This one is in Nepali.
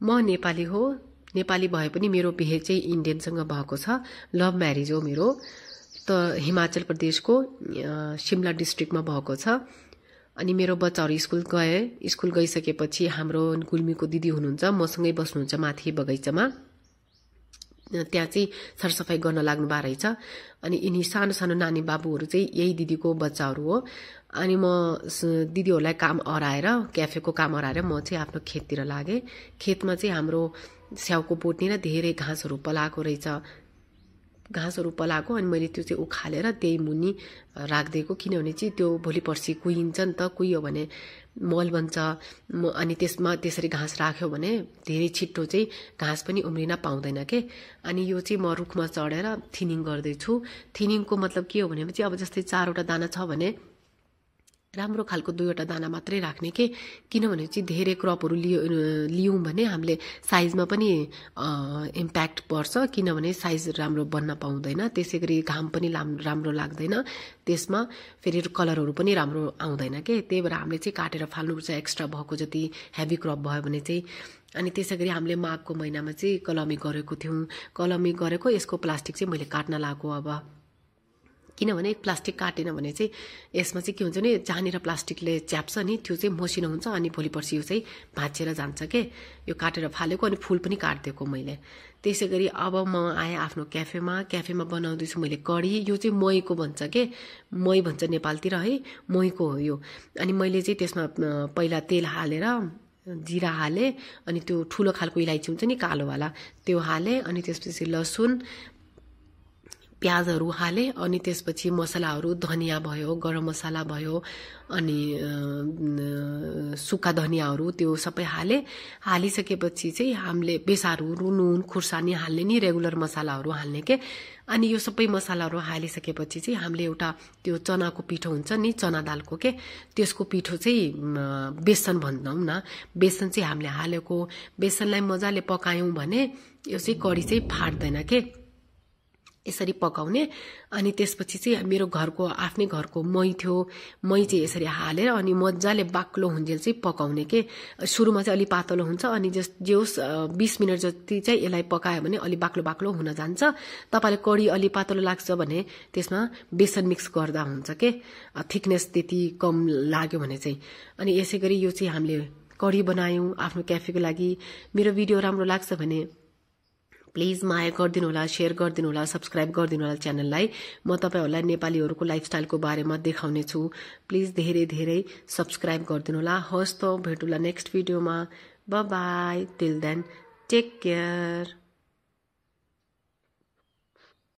म नेपाली हो, नेपाली भए पनि मेरो बिहे चाहिँ इन्डियनसँग भएको छ। लभ म्यारेज हो मेरो। त हिमाचल प्रदेशको शिमला डिस्ट्रिक्टमा भएको छ। अनि मेरो बच्चाहरू स्कुल गइसकेपछि हाम्रो गुल्मीको दिदी हुनुहुन्छ, मसँगै बस्नुहुन्छ माथि बगैँचामा। त्यहाँ चाहिँ सरसफाई गर्न लाग्नु भएको रहेछ। अनि यिनी सानो सानो नानी बाबुहरू चाहिँ यही दिदीको बच्चाहरू हो। अनि म दिदीहरूलाई काम हराएर, क्याफेको काम हराएर म चाहिँ आफ्नो खेततिर लागेँ। खेतमा चाहिँ हाम्रो स्याउको बोटनी र धेरै घाँसहरू पलाएको रहेछ। घाँसहरू पलाएको अनि मैले त्यो चाहिँ उखालेर त्यही मुनि राखिदिएको, किनभने चाहिँ त्यो भोलि पर्सि कुहिन्छ नि त। कुहियो भने मल बन्छ। अनि त्यसमा त्यसरी घाँस राख्यो भने धेरै छिट्टो चाहिँ घाँस पनि उम्रिन पाउँदैन के। अनि यो चाहिँ म रुखमा चढेर थिनिङ गर्दैछु। थिनिङको मतलब के हो भने चाहिँ अब जस्तै 4वटा दाना छ भने राम्रो खालको 2वटा दाना मात्रै राख्ने के। किनभने चाहिँ धेरै क्रपहरू लियौँ भने हामीले साइजमा पनि इम्प्याक्ट पर्छ, किनभने साइज राम्रो बन्न पाउँदैन। त्यसै गरी घाम पनि राम्रो लाग्दैन त्यसमा, फेरि कलरहरू पनि राम्रो आउँदैन के। त्यही भएर हामीले चाहिँ काटेर फाल्नुपर्छ एक्स्ट्रा भएको जति हेभी क्रप भयो भने चाहिँ। अनि त्यसै गरी हामीले माघको महिनामा चाहिँ कलमी गरेको थियौँ। कलमी गरेको यसको प्लास्टिक चाहिँ मैले काट्न लागेको अब, किनभने प्लास्टिक काटेन भने चाहिँ यसमा चाहिँ के हुन्छ भने जहाँनिर प्लास्टिकले च्याप्छ नि त्यो चाहिँ मसिनो हुन्छ। अनि भोलि पर्सि यो चाहिँ भाँचिएर जान्छ के। यो काटेर फालेको अनि फुल पनि काटिदिएको मैले। त्यसै गरी अब म आएँ आफ्नो क्याफेमा बनाउँदैछु मैले कडी। यो चाहिँ महीको भन्छ के, मही भन्छ नेपालतिर है, महीको हो यो। अनि मैले चाहिँ त्यसमा पहिला तेल हालेर जिरा हालेँ, अनि त्यो ठुलो खालको इलाइची हुन्छ नि कालोवाला त्यो हालेँ। अनि त्यसपछि लसुन प्याजहरू हाले। अनि त्यसपछि मसलाहरू धनिया भयो, गरम मसला भयो, अनि सुक्खा धनियाहरू त्यो सबै हाले। हालिसकेपछि चाहिँ हामीले बेसारहरू, नुन खुर्सानी हाल्ने नि, रेगुलर मसलाहरू हाल्ने के। अनि यो सबै मसलाहरू हालिसकेपछि चाहिँ हामीले एउटा त्यो चनाको पिठो हुन्छ नि, चना दालको के, त्यसको पिठो चाहिँ बेसन भन्छौँ न, बेसन चाहिँ हामीले हालेको। बेसनलाई मजाले पकायौँ भने यो चाहिँ कडी चाहिँ फाट्दैन के, यसरी पकाउने। अनि त्यसपछि चाहिँ मेरो आफ्नै घरको मही थियो, मही चाहिँ यसरी हालेर अनि मजाले बाक्लो हुन्जेल चाहिँ पकाउने के। सुरुमा चाहिँ अलि पातलो हुन्छ, अनि जे होस् 20 मिनट जति चाहिँ यसलाई पकायो भने अलि बाक्लो हुन जान्छ। तपाईँले कडी अलि पातलो लाग्छ भने त्यसमा बेसन मिक्स गर्दा हुन्छ के, थिकनेस त्यति कम लाग्यो भने चाहिँ। अनि यसै गरी यो चाहिँ हामीले कडी बनायौँ आफ्नो क्याफेको लागि। मेरो भिडियो राम्रो लाग्छ भने प्लिज माया गरिदिनु होला, सेयर गरिदिनु होला, सब्सक्राइब गरिदिनु होला च्यानललाई। म तपाईहरुलाई नेपालीहरुको लाइफस्टाइलको बारेमा देखाउने छु। प्लिज धेरै धेरै सब्सक्राइब गरिदिनु होला। हस् त भेटौँला नेक्स्ट भिडियोमा। Bye bye, till then take care.